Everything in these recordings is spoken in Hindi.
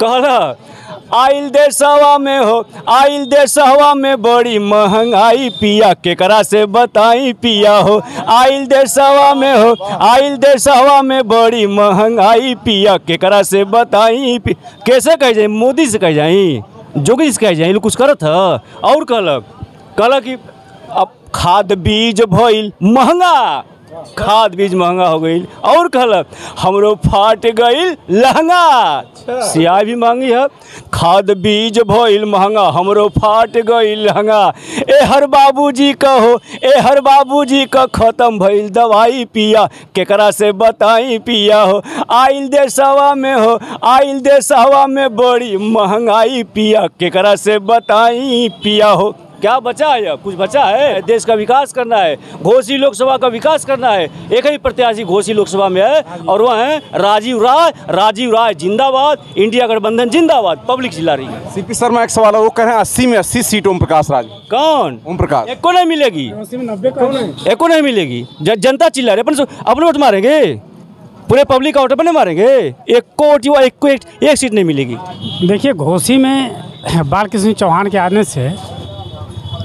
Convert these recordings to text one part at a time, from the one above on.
कहला आइल देशवा में हो, आइल देशवा में बड़ी महंगाई पिया केकरा से बताई पिया हो। आइल देशवा में हो, आइल देशवा में बड़ी महंगाई पिया केकरा से बताई कैसे कह जाए, मोदी से कह जाई, जोगी से कह जाए, कुछ करत है। और कहल कि अब खाद बीज भइल महंगा, खाद बीज महंगा हो गई। और कहल हमरो फाट गईल लहंगा, सियाई भी मांगी है। खाद बीज भइल महंगा, हमरो फाट गईल लहंगा। ए हर बाबूजी का हो, ए हर बाबूजी का खत्म भइल दवाई पिया केकरा से बताई पिया हो। आइल देशवा में हो, आइल देशवा में बड़ी महंगाई पिया केकरा से बताई पिया हो। क्या बचा है? कुछ बचा है? देश का विकास करना है, घोसी लोकसभा का विकास करना है। एक ही प्रत्याशी घोसी लोकसभा में है और वह है राजीव राय। राजीव राय जिंदाबाद, इंडिया गठबंधन जिंदाबाद, पब्लिक चिल्ला रही है। सीपी शर्मा एक सवाल है, वो कह रहे हैं 80 में 80 सीट ओम प्रकाश राज। कौन? ओम प्रकाश। एक को नहीं मिलेगी, एक को नहीं मिलेगी। जनता चिल्ला रही है, अपने वोट मारेंगे, पूरे पब्लिक आउट पर नहीं मारेंगे। एक को वोट, एक सीट नहीं मिलेगी। देखिए, घोसी में बालकृष्ण चौहान के आने से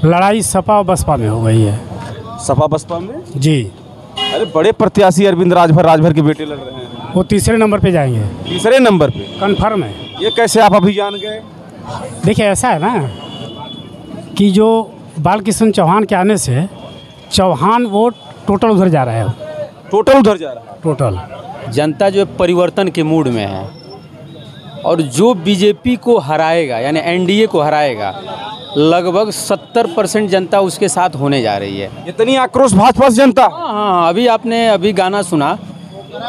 लड़ाई सपा और बसपा में हो गई है। सपा बसपा में जी। अरे बड़े प्रत्याशी अरविंद राजभर के बेटे लड़ रहे हैं, वो तीसरे नंबर पे जाएंगे। तीसरे नंबर पे कन्फर्म है। ये कैसे आप अभी जान गए? देखिए, ऐसा है ना कि जो बालकृष्ण चौहान के आने से चौहान वोट टोटल उधर जा रहा है, टोटल उधर जा रहा है। टोटल जनता जो परिवर्तन के मूड में है और जो बीजेपी को हराएगा यानी एनडीए को हराएगा, लगभग 70% जनता उसके साथ होने जा रही है। इतनी आक्रोश भाजपा से जनता। हाँ, अभी आपने गाना सुना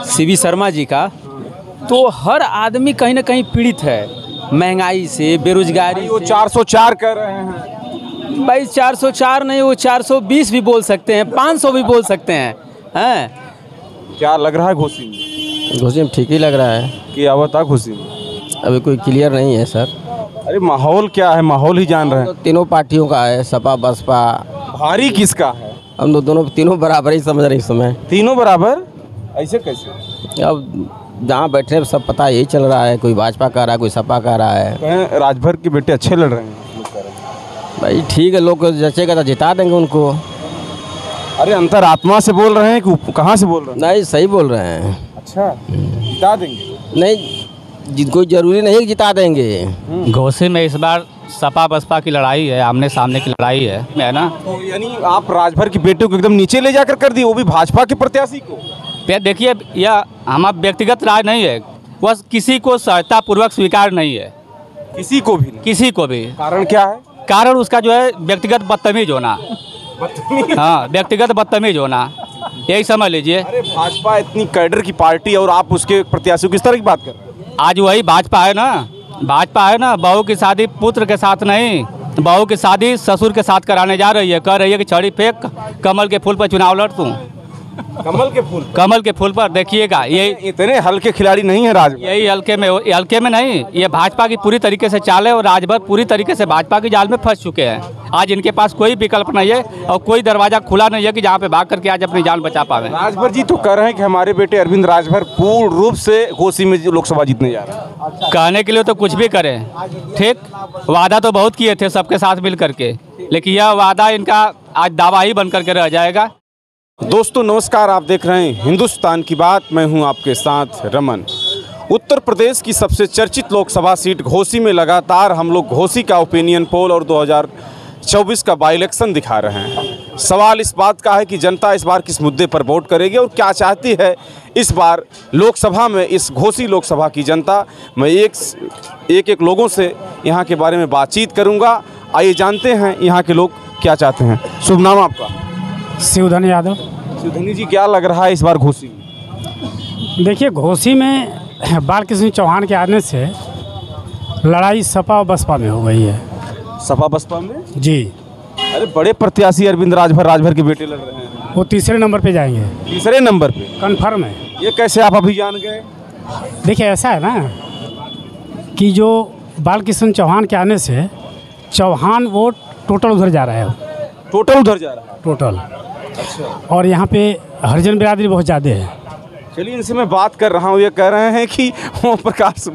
सीवी शर्मा जी का, तो हर आदमी कहीं ना कहीं पीड़ित है महंगाई से, बेरोजगारी। वो 404 कर रहे हैं भाई, 404 नहीं, वो 420 भी बोल सकते हैं, 500 भी बोल सकते हैं। हैं क्या लग रहा है घोसी में? घोसी में ठीक ही लग रहा है कि आवता घोसी में अभी कोई क्लियर नहीं है सर। अरे माहौल क्या है? माहौल ही जान रहे हैं। तो तीनों पार्टियों का है, सपा बसपा। भारी किसका है? हम तो दोनों तीनों बराबर ही समझ रहे इस समय। तीनों बराबर? ऐसे कैसे? अब जहाँ बैठे सब पता यही चल रहा है, कोई भाजपा का रहा है, कोई सपा का रहा है। राजभर के बेटे अच्छे लड़ रहे हैं भाई, ठीक है, लोग जचेगा तो जिता देंगे उनको। अरे अंतरात्मा से बोल रहे हैं कि कहाँ से बोल रहे हैं? नहीं, सही बोल रहे हैं। अच्छा, जिता देंगे? नहीं, कोई जरूरी नहीं कि जिता देंगे। घोसी में इस बार सपा बसपा की लड़ाई है, आमने सामने की लड़ाई है ना। तो यानी आप राजभर के बेटे को एकदम नीचे ले जाकर कर दिए, वो भी भाजपा के प्रत्याशी को। देखिए, यह हमारा व्यक्तिगत राय नहीं है, वह किसी को सहायता पूर्वक स्वीकार नहीं है, किसी को भी नहीं। किसी को भी। कारण क्या है? कारण उसका जो है व्यक्तिगत बदतमीज होना। हाँ, व्यक्तिगत बदतमीज होना, यही समझ लीजिए। अरे भाजपा इतनी कैडर की पार्टी और आप उसके प्रत्याशी को किस तरह की बात कर रहे हैं? आज वही भाजपा है ना, भाजपा है ना। बहू की शादी पुत्र के साथ नहीं, बहू की शादी ससुर के साथ कराने जा रही है। कह रही है कि छड़ी फेंक, कमल के फूल पर चुनाव लड़ तू। कमल के फूल? कमल के फूल पर देखिएगा, ये इतने हल्के खिलाड़ी नहीं है राजभर। यही हल्के में नहीं, ये भाजपा की पूरी तरीके से चाल है और राजभर पूरी तरीके से भाजपा की जाल में फंस चुके हैं। आज इनके पास कोई विकल्प नहीं है और कोई दरवाजा खुला नहीं है कि जहाँ पे भाग करके आज अपनी जान बचा पावे। राजभर जी तो कह रहे हैं कि हमारे बेटे अरविंद राजभर पूर्ण रूप से घोसी में लोकसभा जीतने जा रहे हैं। कहने के लिए तो कुछ भी करें, ठीक। वादा तो बहुत किए थे सबके साथ मिल करके, लेकिन यह वादा इनका आज दावा ही बन करके रह जाएगा। दोस्तों नमस्कार, आप देख रहे हैं हिंदुस्तान की बात, मैं हूं आपके साथ रमन। उत्तर प्रदेश की सबसे चर्चित लोकसभा सीट घोसी में लगातार हम लोग घोसी का ओपिनियन पोल और 2024 का बाई इलेक्शन दिखा रहे हैं। सवाल इस बात का है कि जनता इस बार किस मुद्दे पर वोट करेगी और क्या चाहती है इस बार लोकसभा में, इस घोसी लोकसभा की जनता। मैं एक लोगों से यहाँ के बारे में बातचीत करूँगा। आइए जानते हैं यहाँ के लोग क्या चाहते हैं। शुभ नाम आपका? शिवधन यादव। शिवधनी जी, क्या लग रहा है इस बार घोसी में? देखिए, घोसी में बालकृष्ण चौहान के आने से लड़ाई सपा और बसपा में हो गई है। सपा बसपा में? जी। अरे बड़े प्रत्याशी अरविंद राजभर के बेटे लड़ रहे हैं, वो तीसरे नंबर पे जाएंगे। तीसरे नंबर पे? कन्फर्म है। ये कैसे आप अभी जान गए? देखिए, ऐसा है ना कि जो बालकृष्ण चौहान के आने से चौहान वोट टोटल उधर जा रहा है, टोटल उधर जा रहा है? टोटल। अच्छा। और यहाँ पे हरिजन बिरादरी बहुत ज़्यादा है। चलिए, इनसे मैं बात कर रहा हूँ, ये कह रहे हैं कि ओम प्रकाश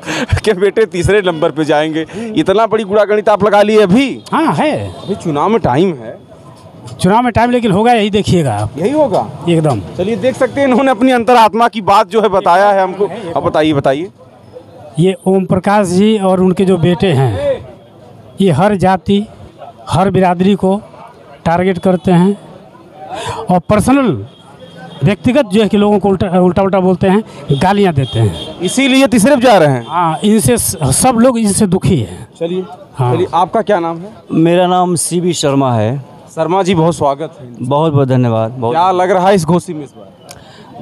के बेटे तीसरे नंबर पे जाएंगे। इतना बड़ी गुड़ागणित आप लगा लिए अभी? हाँ है, अभी चुनाव में टाइम है। चुनाव में टाइम लेकिन होगा, यही देखिएगा आप। यही होगा एकदम। चलिए, देख सकते हैं इन्होंने अपनी अंतरात्मा की बात जो है बताया है हमको। अब बताइए। ये ओम प्रकाश जी और उनके जो बेटे हैं, ये हर जाति हर बिरादरी को टारगेट करते हैं और पर्सनल व्यक्तिगत जो है कि लोगों को उल्टा बोलते हैं, गालियां देते हैं। इसीलिए तीसरे पे जा रहे हैं। हाँ, इनसे सब लोग इनसे दुखी हैं। चलिए, हाँ। आपका क्या नाम है? मेरा नाम CB शर्मा है। शर्मा जी, बहुत स्वागत है। बहुत बहुत धन्यवाद। क्या लग रहा है इस घोषी में इस बार?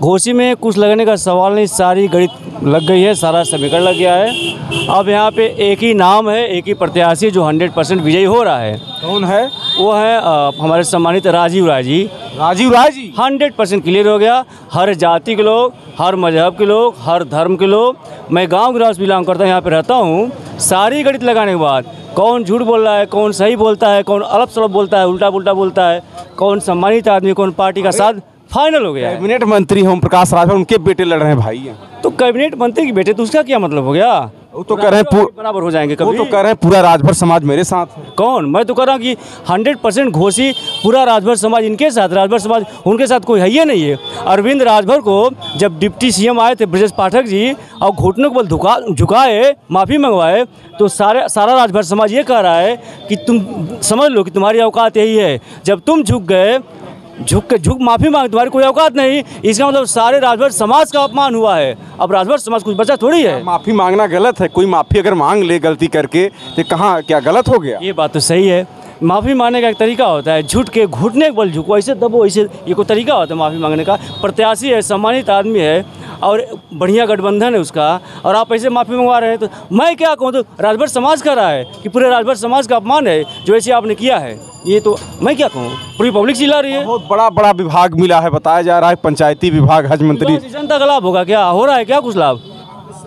घोषी में कुछ लगने का सवाल नहीं, सारी गणित लग गई है, सारा समीकरण लग गया है। अब यहाँ पे एक ही नाम है, एक ही प्रत्याशी जो 100% विजयी हो रहा है। कौन है? वो है हमारे सम्मानित राजीव राय जी। राजीव राय जी 100% क्लियर हो गया। हर जाति के लोग, हर मजहब के लोग, हर धर्म के लोग। मैं गाँव ग्रास बिलोंग करता हूँ, यहाँ पे रहता हूँ। सारी गणित लगाने के बाद कौन झूठ बोल रहा है, कौन सही बोलता है, कौन अलप सलप बोलता है, उल्टा पुल्टा बोलता है, कौन सम्मानित आदमी, कौन पार्टी का साथ, फाइनल हो गया है। कैबिनेट मंत्री ओम प्रकाश राजभर, उनके बेटे लड़ रहे हैं भाई। तो कैबिनेट मंत्री के बेटे, तो उसका क्या मतलब हो गया? वो तो कह रहे हैं बराबर हो जाएंगे वो कभी। तो कह रहे हैं पूरा राजभर समाज मेरे साथ है। कौन? मैं तो कह रहा हूँ कि 100% घोषी पूरा राजभर समाज इनके साथ, राजभर समाज उनके साथ कोई है ही नहीं है। अरविंद राजभर को जब डिप्टी CM आए थे ब्रजेश पाठक जी, और घुटनों को बल झुकाए, माफ़ी मंगवाए, तो सारा राजभर समाज ये कह रहा है कि तुम समझ लो कि तुम्हारी औकात यही है। जब तुम झुक गए, झुक माफ़ी मांग, तुम्हारी कोई औकात नहीं, इसका मतलब सारे राजभर समाज का अपमान हुआ है। अब राजभर समाज कुछ बचा थोड़ी है। माफ़ी मांगना गलत है? कोई माफ़ी अगर मांग ले गलती करके तो कहाँ क्या गलत हो गया? ये बात तो सही है। माफ़ी मांगने का एक तरीका होता है, झूठ के घुटने के बल झुको, ऐसे दबो, ऐसे, ये कोई तरीका होता है माफ़ी मांगने का? प्रत्याशी है, सम्मानित आदमी है और बढ़िया गठबंधन है उसका, और आप ऐसे माफ़ी मंगवा रहे हैं। तो मैं क्या कहूँ, तो राजभर समाज कह रहा है कि पूरे राजभर समाज का अपमान है जो ऐसे आपने किया है। ये तो मैं क्या कहूँ, पूरी पब्लिक चिल्ला रही है। बहुत बड़ा विभाग मिला है, बताया जा रहा है पंचायती विभाग, हज मंत्री। जनता का लाभ होगा क्या? हो रहा है क्या कुछ लाभ?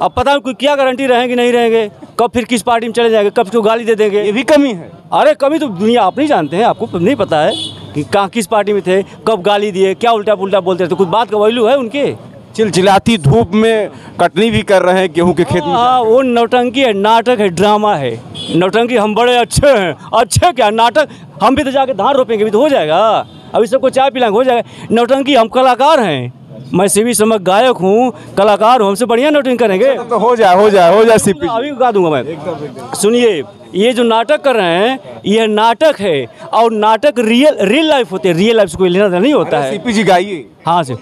अब पता नहीं क्या गारंटी रहेंगे नहीं रहेंगे, कब फिर किस पार्टी में चले जाएंगे, कब क्यों गाली दे देंगे। ये भी कमी है। अरे कमी तो दुनिया आप नहीं जानते हैं, आपको नहीं पता है कि कहाँ किस पार्टी में थे, कब गाली दिए, क्या उल्टा पुल्टा बोलते हैं। तो कुछ बात का वैल्यू है उनके? चिलचिलाती धूप में कटनी भी कर रहे हैं गेहूं के खेत में। हाँ, वो नौटंकी है, नाटक है, ड्रामा है। नौटंकी हम बड़े अच्छे हैं, अच्छे क्या नाटक, हम भी तो जाके धान रोपेंगे भी तो हो जाएगा, अभी सबको चाय पिलाएंगे हो जाएगा। नौटंकी हम कलाकार हैं, मैं CB शर्मा गायक हूँ, कलाकार हूँ, हमसे बढ़िया नौटंकी करेंगे तो हो जाए CP। अभी गा दूंगा मैं। सुनिए, ये जो नाटक कर रहे हैं ये नाटक है, और नाटक रियल लाइफ होते हैं, रियल लाइफ से कोई लेना देना नहीं होता है। CP जी गाइए। हाँ से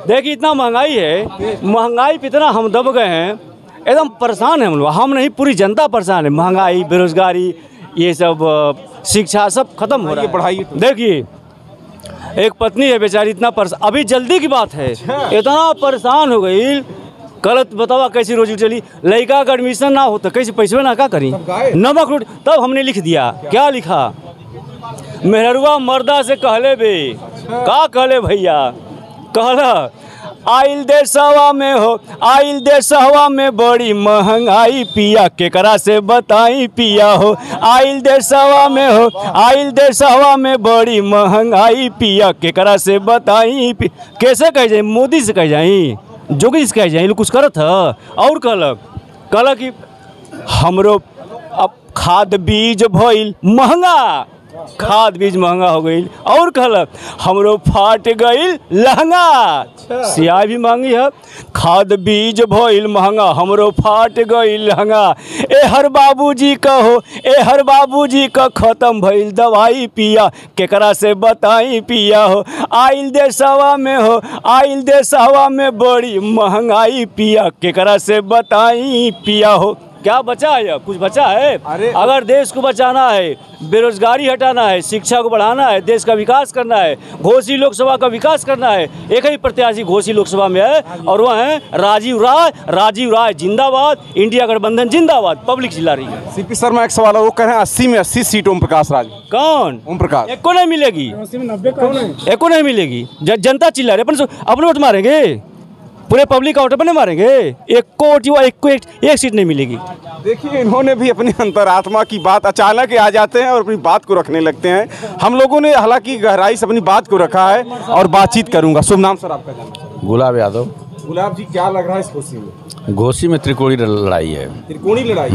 देखिए, इतना महंगाई है, महंगाई पे इतना हम दब गए हैं, एकदम परेशान है हम लोग। हम नहीं, पूरी जनता परेशान है। महंगाई, बेरोजगारी, ये सब, शिक्षा सब खत्म हो रहा है। बढ़ाइए। देखिए, एक पत्नी है बेचारी, इतना परेशान, अभी जल्दी की बात है, इतना परेशान हो गई, गलत बतावा कैसी रोजी चली। लड़का का एडमिशन ना हो तो कैसे पैसे ना क्या करी, नमक रोटी। तब हमने लिख दिया, क्या लिखा, मेहरुआ मर्दा से कहले बे, का कहले भैया, कहला आइल देशवा में हो, आइल देशवा में बड़ी महंगाई, पिया केकरा से बताई पिया हो। आइल देशवा में हो, आइल देशवा में बड़ी महंगाई, पिया केकरा से बताई। कैसे कह जाए, मोदी से कह जाई, जोगी से कह जाए, लोग कुछ करत है। और कहल कि हमरो अब खाद बीज भइल महंगा, खाद बीज महंगा हो गई। और कहल हमरो फाट गई लहंगा, सियाई भी मांगी है, खाद बीज भइल महंगा, हमरो फाट गई लहंगा। ए हर बाबूजी का हो, ए हर बाबूजी का खत्म भइल दवाई, पिया केकरा से बताई पिया हो। आइल देशवा में हो, आइल देशवा में बड़ी महंगाई, पिया केकरा से बताई पिया हो। क्या बचा है? अब कुछ बचा है? अगर देश को बचाना है, बेरोजगारी हटाना है, शिक्षा को बढ़ाना है, देश का विकास करना है, घोसी लोकसभा का विकास करना है, एक ही प्रत्याशी घोसी लोकसभा में है और वह है राजीव राय। राजीव राय जिंदाबाद, इंडिया गठबंधन जिंदाबाद, पब्लिक चिल्ला रही है। CP शर्मा, एक सवाल है, वो कह रहे हैं 80 में 80 सीट ओम प्रकाश राज। कौन? ओम प्रकाश। एक को नहीं मिलेगी, एक को नहीं मिलेगी, जनता चिल्ला रही है। अपने वोट मारेंगे, पूरे पब्लिक का वोट अपने मारेंगे, एक को वोट, एक सीट नहीं मिलेगी। देखिए, इन्होंने भी अपनी अंतरात्मा की बात अचानक आ जाते हैं और अपनी बात को रखने लगते हैं। हम लोगों ने हालांकि गहराई से अपनी बात को रखा है और बातचीत करूंगा। शुभ नाम सर आपका? गुलाब यादव। गुलाब जी, क्या लग रहा है इस घोसी में? घोसी में त्रिकोणी लड़ाई है। त्रिकोणी लड़ाई?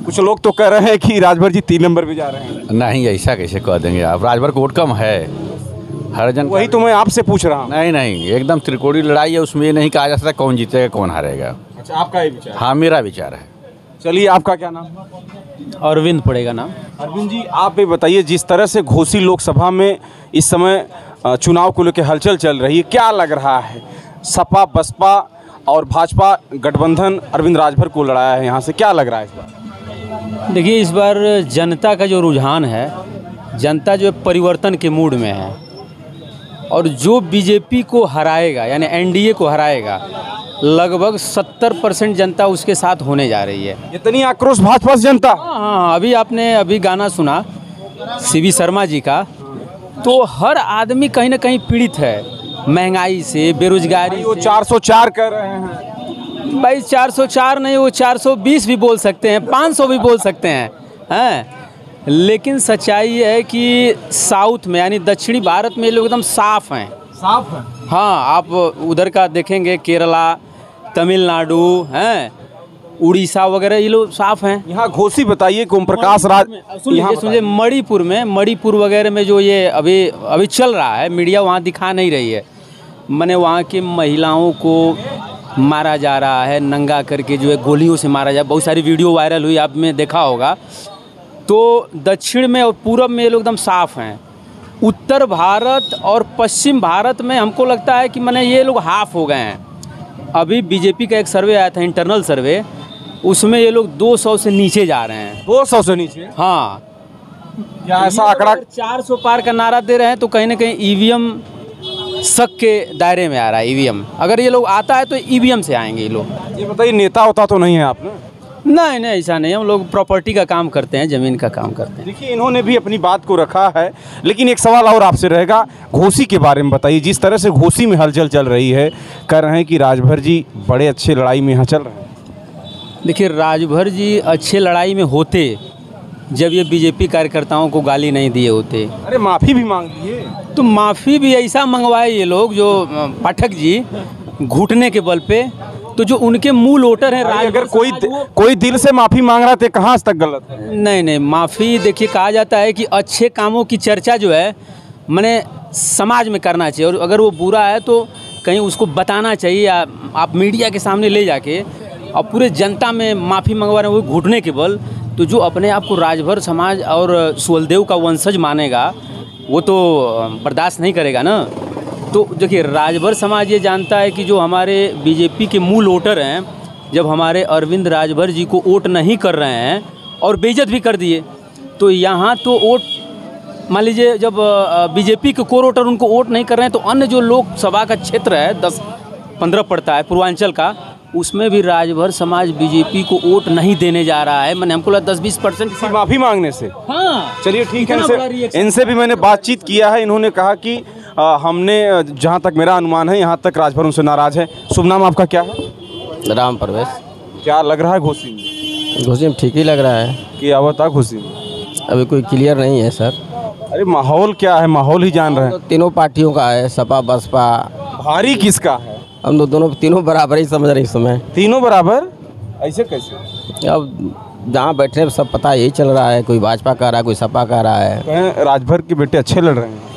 कुछ लोग तो कह रहे हैं कि राजभर जी 3 नंबर पे जा रहे हैं। नहीं, ऐसा कैसे कह देंगे आप? राजभर को वोट कम है, हर जन। वही तो मैं आपसे पूछ रहा हूँ। नहीं, एकदम त्रिकोणी लड़ाई है। उसमें ये नहीं कहा जा सकता कौन जीतेगा कौन हारेगा। अच्छा, आपका ये विचार? हाँ, मेरा विचार है। चलिए, आपका क्या नाम? अरविंद पड़ेगा नाम। अरविंद जी, आप ये बताइए, जिस तरह से घोसी लोकसभा में इस समय चुनाव को लेकर हलचल चल रही है, क्या लग रहा है? सपा बसपा और भाजपा गठबंधन अरविंद राजभर को लड़ाया है यहाँ से, क्या लग रहा है इस बार? देखिए, इस बार जनता का जो रुझान है, जनता जो है परिवर्तन के मूड में है, और जो बीजेपी को हराएगा यानी एनडीए को हराएगा, लगभग 70% जनता उसके साथ होने जा रही है। इतनी आक्रोश भाजपा से जनता? हाँ, अभी गाना सुना सीवी शर्मा जी का, तो हर आदमी कहीं ना कहीं पीड़ित है महंगाई से, बेरोजगारी। वो 404 कर रहे हैं भाई, 404 नहीं, वो 420 भी बोल सकते हैं, 500 भी बोल सकते हैं। लेकिन सच्चाई ये है कि साउथ में यानी दक्षिणी भारत में ये लोग एकदम साफ हैं। साफ है? हाँ, आप उधर का देखेंगे, केरला, तमिलनाडु, हैं, उड़ीसा वगैरह, ये लोग साफ हैं। यहाँ घोसी बताइए, ओम प्रकाश राज, सुनिए, मणिपुर वगैरह में जो ये अभी चल रहा है, मीडिया वहाँ दिखा नहीं रही है। माने वहाँ की महिलाओं को मारा जा रहा है, नंगा करके जो है गोलियों से मारा जा, बहुत सारी वीडियो वायरल हुई, आपने देखा होगा। तो दक्षिण में और पूरब में ये लोग एकदम साफ हैं। उत्तर भारत और पश्चिम भारत में हमको लगता है कि माने ये लोग हाफ हो गए हैं। अभी बीजेपी का एक सर्वे आया था, इंटरनल सर्वे, उसमें ये लोग 200 से नीचे जा रहे हैं। 200 से नीचे? हाँ, क्या ऐसा आंकड़ा? 400 पार का नारा दे रहे हैं, तो कहीं ना कहीं ईवीएम शक के दायरे में आ रहा है। ईवीएम अगर ये लोग आता है तो ईवीएम से आएंगे ये लोग। ये बताइए, नेता होता तो नहीं है आपने? नहीं, ऐसा नहीं, हम लोग प्रॉपर्टी का काम करते हैं, ज़मीन का काम करते हैं। देखिए, इन्होंने भी अपनी बात को रखा है, लेकिन एक सवाल और आपसे रहेगा, घोसी के बारे में बताइए। जिस तरह से घोसी में हलचल चल रही है, कह रहे हैं कि राजभर जी बड़े अच्छे लड़ाई में यहाँ चल रहे हैं। देखिए, राजभर जी अच्छे लड़ाई में होते जब ये बीजेपी कार्यकर्ताओं को गाली नहीं दिए होते। अरे, माफ़ी भी मांग लिए तो माफ़ी भी ऐसा मंगवाए ये लोग, जो पाठक जी घुटने के बल पे, तो जो उनके मूल वोटर हैं, अगर कोई दिल से माफ़ी मांग रहा है तो कहाँ तक गलत है? नहीं, माफ़ी, देखिए, कहा जाता है कि अच्छे कामों की चर्चा जो है मैंने समाज में करना चाहिए, और अगर वो बुरा है तो कहीं उसको बताना चाहिए। आप मीडिया के सामने ले जाके और पूरे जनता में माफ़ी मंगवा रहे हैं, वो घुटने के बल। तो जो अपने आप को राजभर समाज और सुहलदेव का वंशज मानेगा, वो तो बर्दाश्त नहीं करेगा ना। तो देखिए, राजभर समाज ये जानता है कि जो हमारे बीजेपी के मूल वोटर हैं, जब हमारे अरविंद राजभर जी को वोट नहीं कर रहे हैं और बेइज्जत भी कर दिए, तो यहाँ तो वोट, मान लीजिए, जब बीजेपी के कोर वोटर उनको वोट नहीं कर रहे हैं, तो अन्य जो लोकसभा का क्षेत्र है 10-15 पड़ता है पूर्वांचल का, उसमें भी राजभर समाज बीजेपी को वोट नहीं देने जा रहा है। मैंने हमको लगा 10-20% माफ़ी मांगने से। हाँ, चलिए, ठीक है, इनसे भी मैंने बातचीत किया है। इन्होंने कहा कि हमने, जहाँ तक मेरा अनुमान है, यहाँ तक राजभर उनसे नाराज़ है। शुभ नाम आपका क्या है? राम प्रवेश। क्या लग रहा है घोसी में? घोसी में ठीक ही लग रहा है। कि आवता घोसी में अभी कोई क्लियर नहीं है सर। अरे, माहौल क्या है? माहौल ही जान रहे हैं। तो तीनों पार्टियों का है, सपा बसपा। भारी किसका है? हम तो दोनों तीनों बराबर ही समझ रहे इस समय। तीनों बराबर? ऐसे कैसे? अब जहाँ बैठे सब पता यही चल रहा है, कोई भाजपा का रहा है, कोई सपा का रहा है। कहें राजभर के बेटे अच्छे लड़ रहे हैं।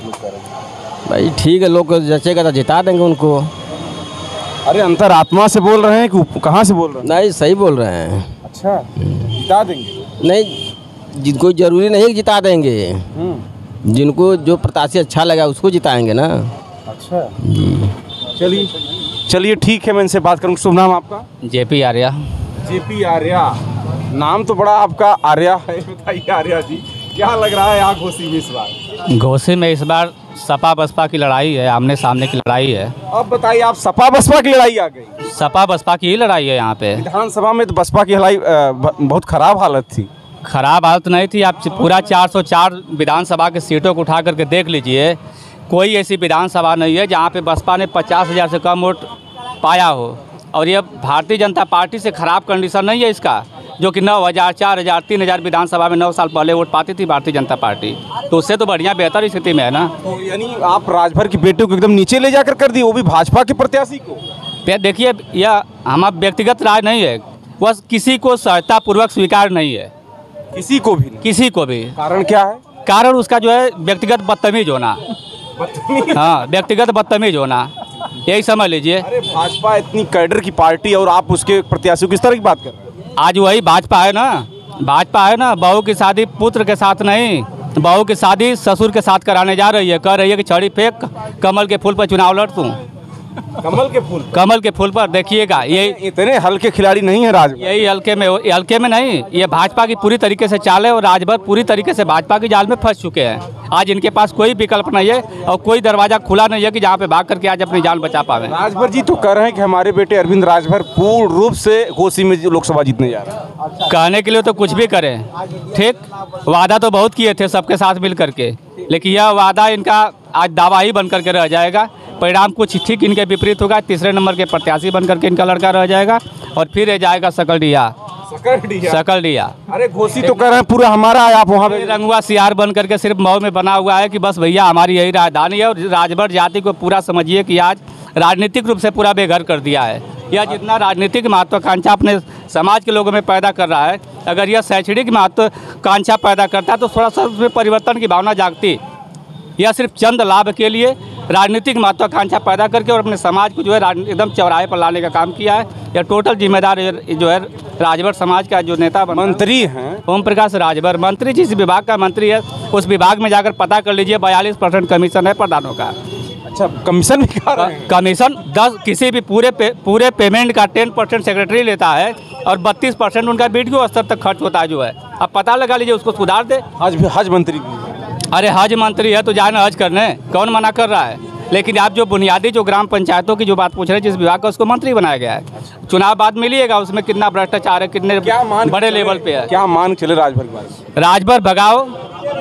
भाई ठीक है, लोग जचेगा तो जिता देंगे उनको। अरे, अंतरात्मा से बोल रहे हैं कि कहाँ से बोल रहे हैं? नहीं, सही बोल रहे हैं। अच्छा, जिता देंगे? नहीं, जिनको जरूरी नहीं जिता देंगे, जिनको जो प्रत्याशी अच्छा लगा उसको जिताएंगे ना। अच्छा, चलिए, ठीक है, मैं इनसे बात करूँगा। शुभ नाम आपका? जेपी आर्या। जेपी आर्या, नाम तो बड़ा आपका आर्या है। बताइए आर्या जी, क्या लग रहा है यहाँ घोसी में इस बार? घोसी में इस बार सपा बसपा की लड़ाई है, आमने सामने की लड़ाई है। अब बताइए, आप सपा बसपा की लड़ाई आ गई? सपा बसपा की ही लड़ाई है यहाँ पे। विधानसभा में तो बसपा की लड़ाई बहुत खराब हालत थी। खराब हालत नहीं थी, आप पूरा 404 विधानसभा के सीटों को उठा करके देख लीजिए, कोई ऐसी विधानसभा नहीं है जहाँ पे बसपा ने 50,000 से कम वोट पाया हो। और ये भारतीय जनता पार्टी से ख़राब कंडीशन नहीं है इसका, जो कि 9,000, 4,000, 3,000 विधानसभा में 9 साल पहले वोट पाती थी भारतीय जनता पार्टी, तो उससे तो बढ़िया बेहतर स्थिति में है ना। तो यानी आप राजभर के बेटे को एकदम नीचे ले जाकर कर दिए, वो भी भाजपा के प्रत्याशी को? देखिए, यह हमारा व्यक्तिगत राय नहीं है, वह किसी को सहायता पूर्वक स्वीकार नहीं है, किसी को भी नहीं। किसी को भी। कारण क्या है? कारण उसका जो है व्यक्तिगत बदतमीज होना। हाँ, व्यक्तिगत बदतमीज होना, यही समझ लीजिए। अरे भाजपा इतनी कैडर की पार्टी और आप उसके प्रत्याशी किस तरह की बात कर रहे हैं? आज वही भाजपा है ना, भाजपा है ना। बहू की शादी पुत्र के साथ नहीं, बहू की शादी ससुर के साथ कराने जा रही है। कह रही है कि छड़ी फेंक, कमल के फूल पर चुनाव लड़ तूं। कमल के फूल पर देखिएगा, ये इतने हल्के खिलाड़ी नहीं है राजभर। यही हल्के में नहीं, ये भाजपा की पूरी तरीके से चाल है और राजभर पूरी तरीके से भाजपा की जाल में फंस चुके हैं। आज इनके पास कोई विकल्प नहीं है और कोई दरवाजा खुला नहीं है कि जहाँ पे भाग करके आज अपनी जान बचा पावे। राजभर जी तो कह रहे हैं कि हमारे बेटे अरविंद राजभर पूर्ण रूप से घोसी में लोकसभा जीतने जा रहे हैं। कहने के लिए तो कुछ भी करें, ठीक। वादा तो बहुत किए थे सबके साथ मिल करके, लेकिन यह वादा इनका आज दावा ही बन करके रह जाएगा। परिणाम कुछ ठीक इनके विपरीत होगा। तीसरे नंबर के प्रत्याशी बन करके इनका लड़का रह जाएगा और फिर रह जाएगा सकलडीहा। अरे घोसी तो कर रहे हैं पूरा हमारा है, आप वहाँ पे रंगुआ सियार बन करके सिर्फ मऊ में बना हुआ है कि बस भैया हमारी यही राजधानी है। और राजभर जाति को पूरा समझिए कि आज राजनीतिक रूप से पूरा बेघर कर दिया है। यह जितना राजनीतिक महत्वाकांक्षा अपने समाज के लोगों में पैदा कर रहा है, अगर यह शैक्षणिक महत्वाकांक्षा पैदा करता है तो थोड़ा सा उसमें परिवर्तन की भावना जागती। यह सिर्फ चंद लाभ के लिए राजनीतिक महत्वाकांक्षा पैदा करके और अपने समाज को जो है एकदम चौराहे पर लाने का काम किया है। यह टोटल जिम्मेदार जो है राजभर समाज का जो नेता मंत्री हैं ओम प्रकाश राजभर। मंत्री जिस विभाग का मंत्री है उस विभाग में जाकर पता कर लीजिए, 42% कमीशन है प्रधानों का। अच्छा, कमीशन भी खा रहे हैं? कमीशन 10 किसी भी पूरे पेमेंट का 10% सेक्रेटरी लेता है और 32% उनका बीडीओ स्तर तक खर्च होता है जो है। अब पता लगा लीजिए, उसको सुधार दे। हज मंत्री, अरे हज मंत्री है तो जाए ना हज करने, कौन मना कर रहा है। लेकिन आप जो बुनियादी जो ग्राम पंचायतों की जो बात पूछ रहे हैं, जिस विभाग का उसको मंत्री बनाया गया है, चुनाव बाद मिलिएगा उसमें कितना भ्रष्टाचार है, कितने बड़े लेवल पे है। क्या मान चले राजभर के बारे में? राजभर भगाओ,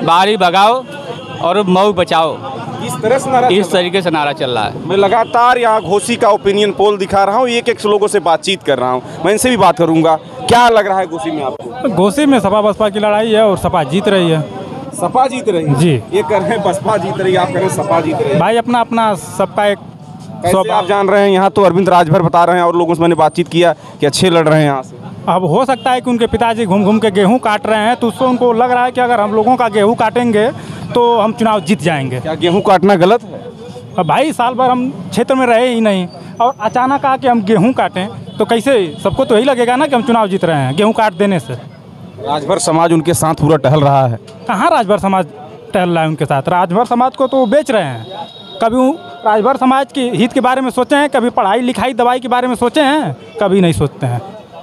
बारी भगाओ और मऊ बचाओ, इस तरीके से नारा चल रहा है। मैं लगातार यहाँ घोसी का ओपिनियन पोल दिखा रहा हूँ, एक लोगों से बातचीत कर रहा हूँ। मैं इनसे भी बात करूँगा। क्या लग रहा है घोसी में आपको? घोसी में सपा बसपा की लड़ाई है और सपा जीत रही है। सपा जीत रही है जी। ये कर रहे हैं बसपा जीत रही है, आप कह रहे हैं सपा जीत रही है। भाई अपना अपना सबका एक कैसे आप जान रहे हैं? यहाँ तो अरविंद राजभर बता रहे हैं और लोगों से मैंने बातचीत किया कि अच्छे लड़ रहे हैं यहाँ से। अब हो सकता है कि उनके पिताजी घूम घूम के गेहूं काट रहे हैं, तो उससे उनको लग रहा है कि अगर हम लोगों का गेहूं काटेंगे तो हम चुनाव जीत जाएंगे। क्या गेहूं काटना गलत है? अब भाई साल भर हम क्षेत्र में रहे ही नहीं और अचानक आके हम गेहूं काटें तो कैसे? सबको तो यही लगेगा ना कि हम चुनाव जीत रहे हैं गेहूं काट देने से। राजभर समाज उनके साथ पूरा टहल रहा है। कहाँ राजभर समाज टहल रहा है उनके साथ? राजभर समाज को तो बेच रहे हैं। कभी राजभर समाज के हित के बारे में सोचे हैं? कभी पढ़ाई लिखाई दवाई के बारे में सोचे हैं? कभी नहीं सोचते हैं।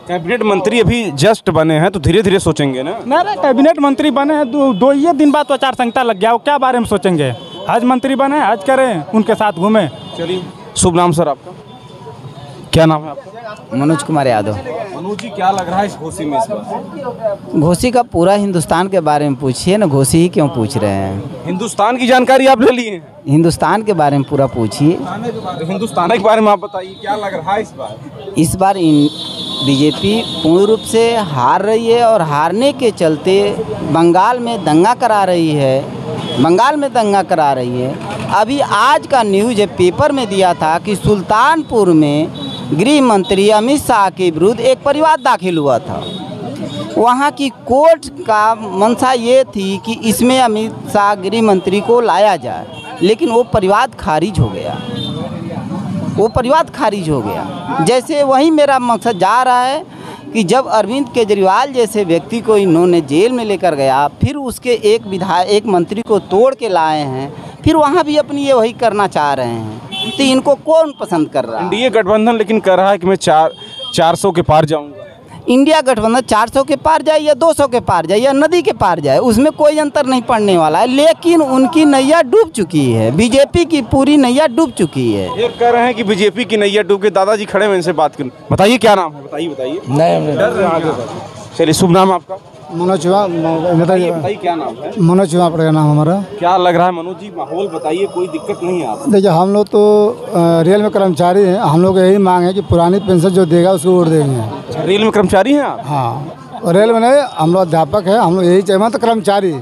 कैबिनेट मंत्री अभी जस्ट बने हैं तो धीरे धीरे सोचेंगे ना। नहीं, कैबिनेट मंत्री बने हैं दो ही दिन बाद तो आचार संहिता लग गया, वो क्या बारे में सोचेंगे? हज मंत्री बने, हज करें, उनके साथ घूमें। चलिए, शुभ नाम सर आपका? क्या नाम है आपका? मनोज कुमार यादव। मनोज जी, क्या लग रहा है इस घोसी में इस बार? घोसी का पूरा हिंदुस्तान के बारे में पूछिए ना, घोसी ही क्यों पूछ रहे हैं? हिंदुस्तान की जानकारी आप ले लिए? हिंदुस्तान के बारे में पूरा पूछिए। हिंदुस्तान के बारे में आप बताइए, क्या लग रहा है इस बार? इस बार बीजेपी पूर्ण रूप से हार रही है और हारने के चलते बंगाल में दंगा करा रही है। अभी आज का न्यूज़ पेपर में दिया था कि सुल्तानपुर में गृह मंत्री अमित शाह के विरुद्ध एक परिवाद दाखिल हुआ था। वहाँ की कोर्ट का मंशा ये थी कि इसमें अमित शाह गृह मंत्री को लाया जाए, लेकिन वो परिवाद खारिज हो गया। जैसे वही मेरा मकसद जा रहा है कि जब अरविंद केजरीवाल जैसे व्यक्ति को इन्होंने जेल में लेकर गया, फिर उसके एक मंत्री को तोड़ के लाए हैं, फिर वहाँ भी अपनी ये वही करना चाह रहे हैं। तो इनको कौन पसंद कर रहा है? इंडिया गठबंधन लेकिन कह रहा है कि मैं 400 के पार जाऊंगा। इंडिया गठबंधन 400 के पार जाए या 200 के पार जाए या नदी के पार जाए, उसमें कोई अंतर नहीं पड़ने वाला है। लेकिन उनकी नैया डूब चुकी है, बीजेपी की पूरी नैया डूब चुकी है। ये कह रहे हैं कि बीजेपी की नैया डूब के। दादाजी खड़े हैं, इनसे बात करें। बताइए क्या नाम है? बताइए। नहीं, चलिए, शुभ नाम आपका? मनोज बताइए क्या नाम है? मनोज चुनाव पड़ेगा नाम हमारा। क्या लग रहा है मनोज जी? माहौल बताइए, कोई दिक्कत नहीं है आप? देखिए, हम लोग तो रेल में कर्मचारी हैं। हम लोग यही मांग है कि पुरानी पेंशन जो देगा उसको वोट देंगे। रेल में कर्मचारी हैं आप? हाँ, और रेल में नहीं, हम लोग अध्यापक हैं। हम लोग यही चाहिए, मतलब कर्मचारी,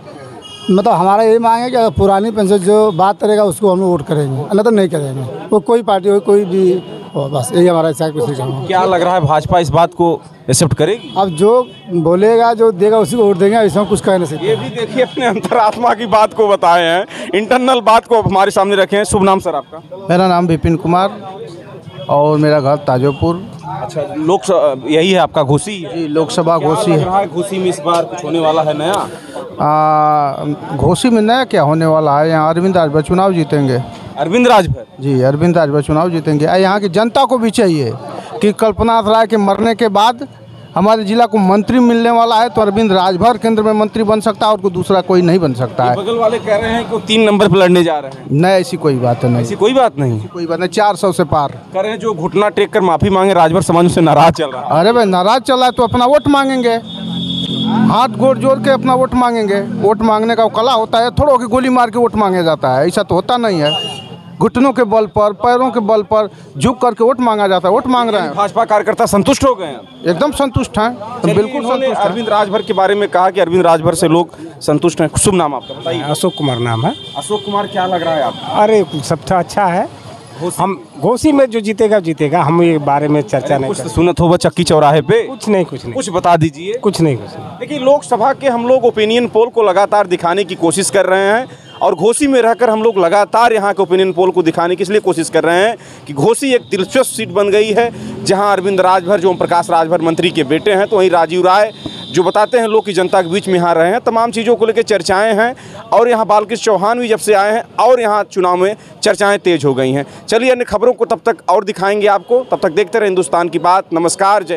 मतलब हमारा यही मांग है कि पुरानी पेंशन जो बात करेगा उसको हम लोग वोट करेंगे, अन्यथा तो नहीं करेंगे। वो कोई पार्टी हो, कोई भी और बस यही हमारा इच्छा है, कुछ नहीं कहूँगा। क्या लग रहा है भाजपा इस बात को एक्सेप्ट करेगी? अब जो बोलेगा जो देगा उसी को वोट देंगे, ऐसा कुछ कह नहीं सकते। ये भी देखिए अपने अंतरात्मा की बात को बताए हैं, इंटरनल बात को हमारे सामने रखे हैं। शुभ नाम सर आपका? मेरा नाम विपिन कुमार और मेरा घर ताजोपुर। अच्छा, लोकसभा यही है आपका घोसी? जी, लोकसभा घोसी है। घोसी में इस बार कुछ होने वाला है नया? घोसी में नया क्या होने वाला है? यहाँ अरविंद राजभर चुनाव जीतेंगे। अरविंद राजभर? जी, अरविंद राजभर चुनाव जीतेंगे। यहाँ की जनता को भी चाहिए कि कल्पनाथ राय के मरने के बाद हमारे जिला को मंत्री मिलने वाला है, तो अरविंद राजभर केंद्र में मंत्री बन सकता है और कोई दूसरा कोई नहीं बन सकता है। बगल वाले कह रहे हैं कि 3 नंबर पर लड़ने जा रहे हैं। नहीं, ऐसी कोई बात नहीं। ऐसी कोई बात नहीं? कोई बात नहीं, 400 से पार। कह रहे हैं जो घुटना टेक कर माफी मांगे राजभर समाज से नाराज चल रहा है। अरे भाई, नाराज चल रहा है तो अपना वोट मांगेंगे, हाथ गोड़ जोड़ के अपना वोट मांगेंगे। वोट मांगने का कला होता है, थोड़ा कि गोली मार के वोट मांगा जाता है, ऐसा तो होता नहीं है। घुटनों के बल पर, पैरों के बल पर झुक करके वोट मांगा जाता है। वोट मांग रहे हैं। भाजपा कार्यकर्ता संतुष्ट हो गए हैं? एकदम संतुष्ट हैं, बिल्कुल संतुष्ट हैं। अरविंद राजभर के बारे में कहा कि अरविंद राजभर से लोग संतुष्ट हैं। शुभ नाम आपका बताइए? अशोक कुमार नाम है। अशोक कुमार, क्या लग रहा है आपको? अरे सब तो अच्छा है। हम घोसी में जो जीतेगा जीतेगा, हम ये बारे में चर्चा नहीं कुछ सुनत होगा चक्की चौराहे पे? कुछ नहीं, कुछ नहीं, कुछ बता दीजिए। कुछ नहीं। देखिए, लोकसभा के हम लोग ओपिनियन पोल को लगातार दिखाने की कोशिश कर रहे हैं और घोसी में रहकर हम लोग लगातार यहाँ के ओपिनियन पोल को दिखाने की इसलिए कोशिश कर रहे हैं कि घोसी एक दिलचस्प सीट बन गई है, जहाँ अरविंद राजभर जो ओम प्रकाश राजभर मंत्री के बेटे हैं, तो वहीं राजीव राय जो बताते हैं लोग की जनता के बीच में यहाँ रहे हैं, तमाम चीज़ों को लेकर चर्चाएं हैं। और यहाँ बालकृष्ण चौहान भी जब से आए हैं और यहाँ चुनाव में चर्चाएं तेज हो गई हैं। चलिए अन्य खबरों को तब तक और दिखाएंगे आपको, तब तक देखते रहे हिंदुस्तान की बात। नमस्कार, जय।